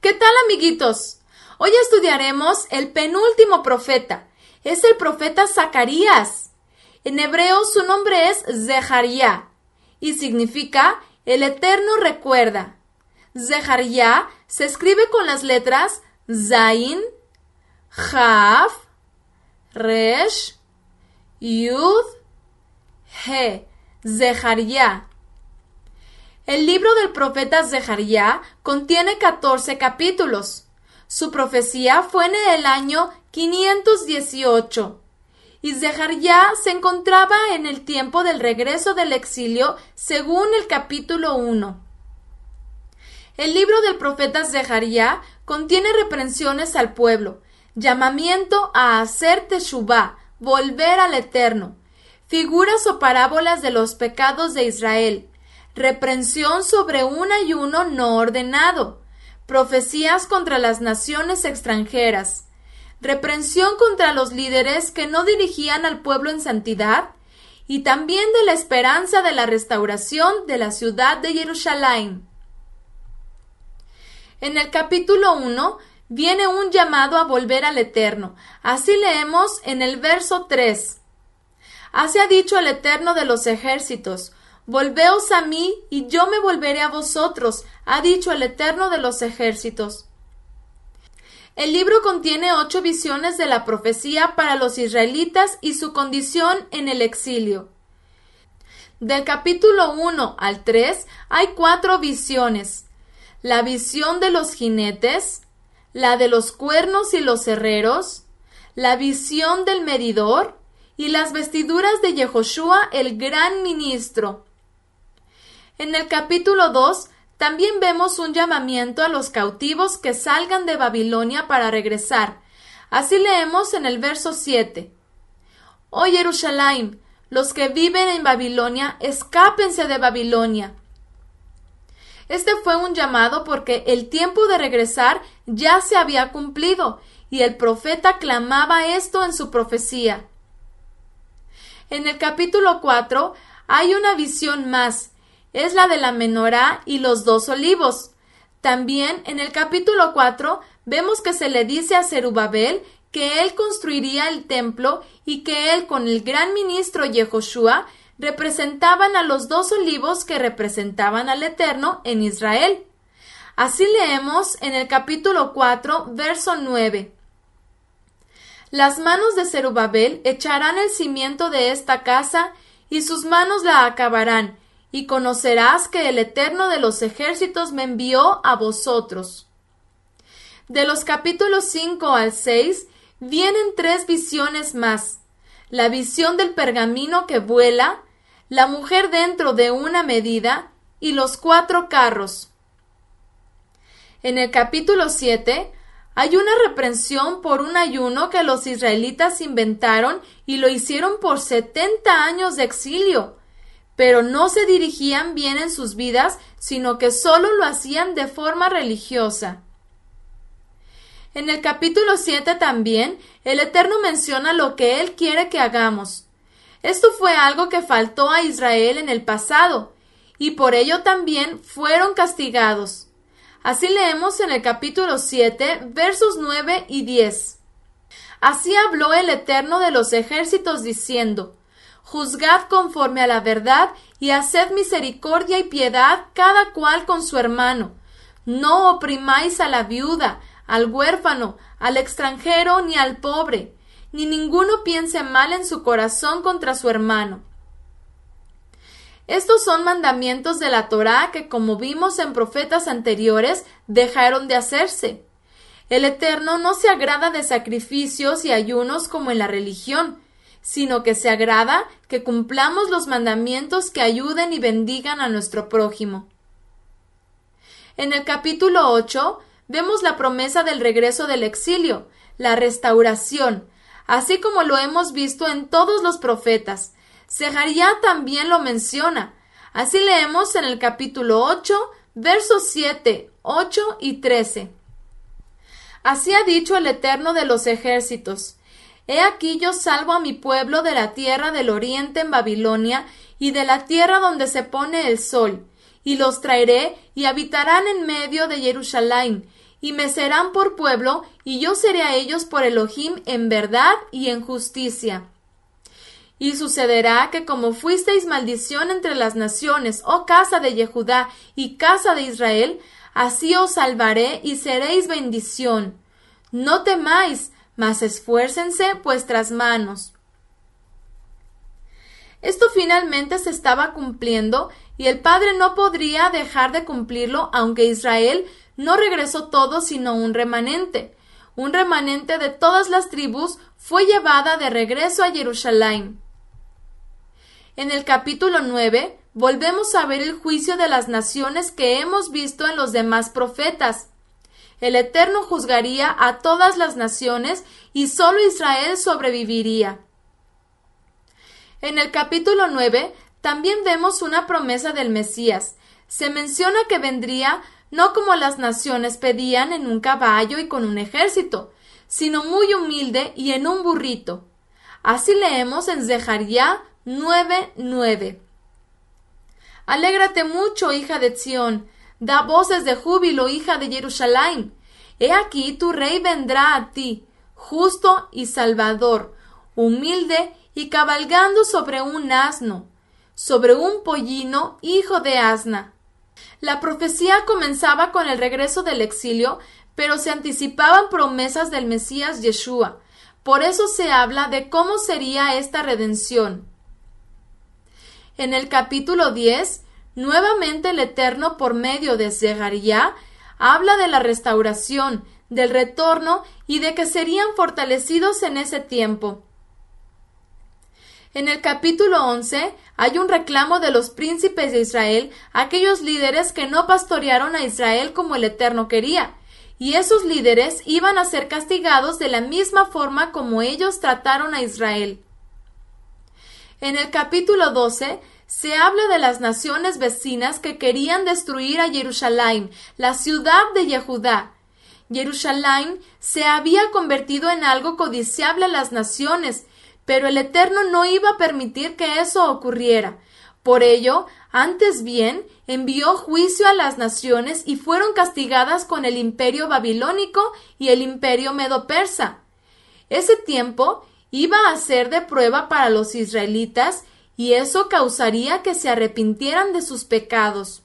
¿Qué tal, amiguitos? Hoy estudiaremos el penúltimo profeta. Es el profeta Zacarías. En hebreo su nombre es Zeharia y significa el Eterno recuerda. Zeharia se escribe con las letras Zain, Jaf, Resh, Yud, He. Zeharia. El libro del profeta Zeharia contiene 14 capítulos. Su profecía fue en el año 518 y Zeharia se encontraba en el tiempo del regreso del exilio según el capítulo 1. El libro del profeta Zeharia contiene reprensiones al pueblo, llamamiento a hacer teshuvá, volver al Eterno, figuras o parábolas de los pecados de Israel, reprensión sobre un ayuno no ordenado, profecías contra las naciones extranjeras, reprensión contra los líderes que no dirigían al pueblo en santidad y también de la esperanza de la restauración de la ciudad de Jerusalén. En el capítulo 1 viene un llamado a volver al Eterno. Así leemos en el verso 3. Así ha dicho el Eterno de los ejércitos: volveos a mí, y yo me volveré a vosotros, ha dicho el Eterno de los ejércitos. El libro contiene 8 visiones de la profecía para los israelitas y su condición en el exilio. Del capítulo 1 al 3 hay 4 visiones: la visión de los jinetes, la de los cuernos y los herreros, la visión del medidor y las vestiduras de Yehoshua el gran ministro. En el capítulo 2 también vemos un llamamiento a los cautivos que salgan de Babilonia para regresar. Así leemos en el verso 7. Oh Jerusalén, los que viven en Babilonia, escápense de Babilonia. Este fue un llamado porque el tiempo de regresar ya se había cumplido y el profeta clamaba esto en su profecía. En el capítulo 4 hay una visión más. Es la de la menorá y los 2 olivos. También en el capítulo 4 vemos que se le dice a Zerubabel que él construiría el templo y que él con el gran ministro Yehoshua representaban a los 2 olivos que representaban al Eterno en Israel. Así leemos en el capítulo 4, verso 9. Las manos de Zerubabel echarán el cimiento de esta casa y sus manos la acabarán, y conocerás que el Eterno de los ejércitos me envió a vosotros. De los capítulos 5 al 6 vienen 3 visiones más: la visión del pergamino que vuela, la mujer dentro de una medida y los 4 carros. En el capítulo 7 hay una reprensión por un ayuno que los israelitas inventaron y lo hicieron por 70 años de exilio, pero no se dirigían bien en sus vidas, sino que solo lo hacían de forma religiosa. En el capítulo 7 también, el Eterno menciona lo que Él quiere que hagamos. Esto fue algo que faltó a Israel en el pasado, y por ello también fueron castigados. Así leemos en el capítulo 7, versos 9 y 10. Así habló el Eterno de los ejércitos diciendo: juzgad conforme a la verdad y haced misericordia y piedad cada cual con su hermano. No oprimáis a la viuda, al huérfano, al extranjero ni al pobre, ni ninguno piense mal en su corazón contra su hermano. Estos son mandamientos de la Torá que, como vimos en profetas anteriores, dejaron de hacerse. El Eterno no se agrada de sacrificios y ayunos como en la religión, sino que se agrada que cumplamos los mandamientos que ayuden y bendigan a nuestro prójimo. En el capítulo 8 vemos la promesa del regreso del exilio, la restauración, así como lo hemos visto en todos los profetas. Zeharia también lo menciona. Así leemos en el capítulo 8, versos 7, 8 y 13. Así ha dicho el Eterno de los ejércitos: he aquí yo salvo a mi pueblo de la tierra del oriente en Babilonia y de la tierra donde se pone el sol, y los traeré y habitarán en medio de Jerusalén, y me serán por pueblo, y yo seré a ellos por Elohim en verdad y en justicia. Y sucederá que como fuisteis maldición entre las naciones, oh casa de Yehudá y casa de Israel, así os salvaré y seréis bendición. No temáis, mas esfuércense vuestras manos. Esto finalmente se estaba cumpliendo y el Padre no podría dejar de cumplirlo aunque Israel no regresó todo sino un remanente. Un remanente de todas las tribus fue llevada de regreso a Jerusalén. En el capítulo 9 volvemos a ver el juicio de las naciones que hemos visto en los demás profetas. El Eterno juzgaría a todas las naciones y solo Israel sobreviviría. En el capítulo 9 también vemos una promesa del Mesías. Se menciona que vendría no como las naciones pedían en un caballo y con un ejército, sino muy humilde y en un burrito. Así leemos en Zacarías 9:9. Alégrate mucho, hija de Sión, da voces de júbilo, hija de Jerusalén. He aquí tu rey vendrá a ti, justo y salvador, humilde y cabalgando sobre un asno, sobre un pollino, hijo de asna. La profecía comenzaba con el regreso del exilio, pero se anticipaban promesas del Mesías Yeshua. Por eso se habla de cómo sería esta redención. En el capítulo 10, nuevamente el Eterno, por medio de Zacarías, habla de la restauración, del retorno y de que serían fortalecidos en ese tiempo. En el capítulo 11 hay un reclamo de los príncipes de Israel, aquellos líderes que no pastorearon a Israel como el Eterno quería, y esos líderes iban a ser castigados de la misma forma como ellos trataron a Israel. En el capítulo 12 se habla de las naciones vecinas que querían destruir a Jerusalén, la ciudad de Yehudá. Jerusalén se había convertido en algo codiciable a las naciones, pero el Eterno no iba a permitir que eso ocurriera. Por ello, antes bien, envió juicio a las naciones y fueron castigadas con el imperio babilónico y el imperio medo-persa. Ese tiempo iba a ser de prueba para los israelitas y eso causaría que se arrepintieran de sus pecados.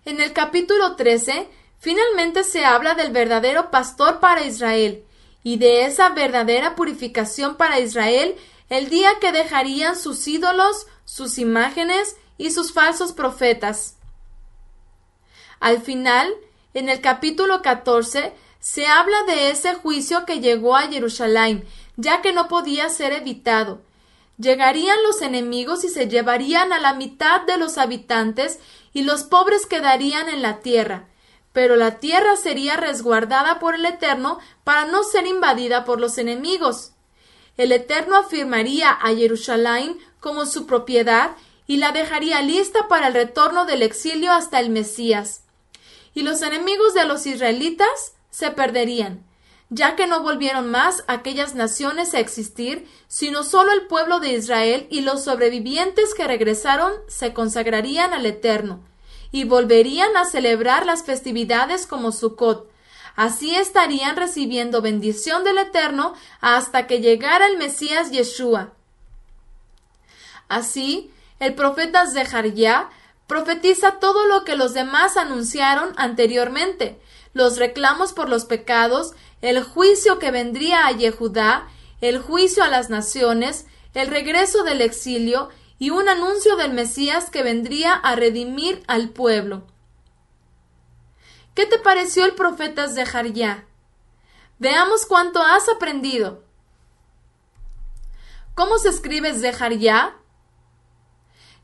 En el capítulo 13, finalmente se habla del verdadero pastor para Israel y de esa verdadera purificación para Israel el día que dejarían sus ídolos, sus imágenes y sus falsos profetas. Al final, en el capítulo 14, se habla de ese juicio que llegó a Jerusalén, ya que no podía ser evitado. Llegarían los enemigos y se llevarían a la mitad de los habitantes y los pobres quedarían en la tierra. Pero la tierra sería resguardada por el Eterno para no ser invadida por los enemigos. El Eterno afirmaría a Jerusalén como su propiedad y la dejaría lista para el retorno del exilio hasta el Mesías. Y los enemigos de los israelitas se perderían, ya que no volvieron más aquellas naciones a existir, sino solo el pueblo de Israel y los sobrevivientes que regresaron se consagrarían al Eterno y volverían a celebrar las festividades como Sukkot. Así estarían recibiendo bendición del Eterno hasta que llegara el Mesías Yeshua. Así, el profeta Zacarías profetiza todo lo que los demás anunciaron anteriormente, los reclamos por los pecados, el juicio que vendría a Yehudá, el juicio a las naciones, el regreso del exilio y un anuncio del Mesías que vendría a redimir al pueblo. ¿Qué te pareció el profeta Zacarías? Veamos cuánto has aprendido. ¿Cómo se escribe Zacarías?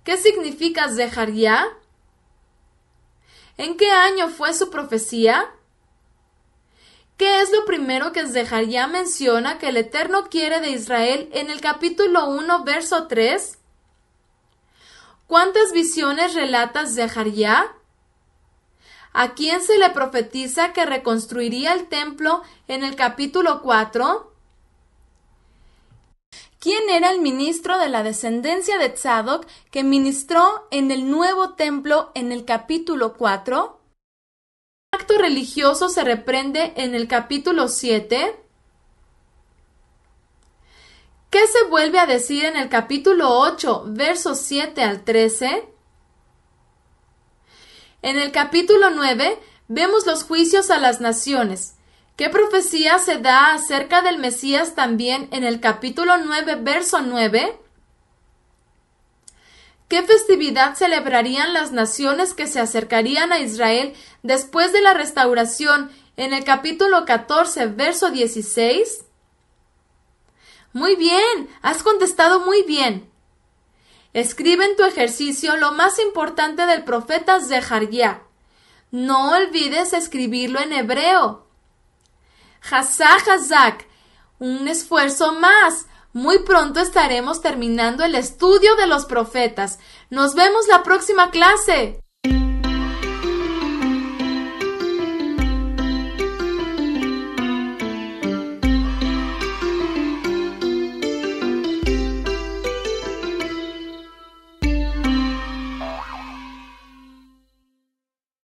¿Qué significa Zacarías? ¿En qué año fue su profecía? ¿Qué es lo primero que Zacarías menciona que el Eterno quiere de Israel en el capítulo 1, verso 3? ¿Cuántas visiones relata Zacarías? ¿A quién se le profetiza que reconstruiría el templo en el capítulo 4? ¿Quién era el ministro de la descendencia de Tzadoc que ministró en el nuevo templo en el capítulo 4? acto religioso se reprende en el capítulo 7? ¿Qué se vuelve a decir en el capítulo 8, versos 7 al 13? En el capítulo 9 vemos los juicios a las naciones. ¿Qué profecía se da acerca del Mesías también en el capítulo 9, verso 9? ¿Qué festividad celebrarían las naciones que se acercarían a Israel después de la restauración en el capítulo 14, verso 16? Muy bien, has contestado muy bien. Escribe en tu ejercicio lo más importante del profeta Zeharia. No olvides escribirlo en hebreo. Hazak, un esfuerzo más. Muy pronto estaremos terminando el estudio de los profetas. Nos vemos la próxima clase.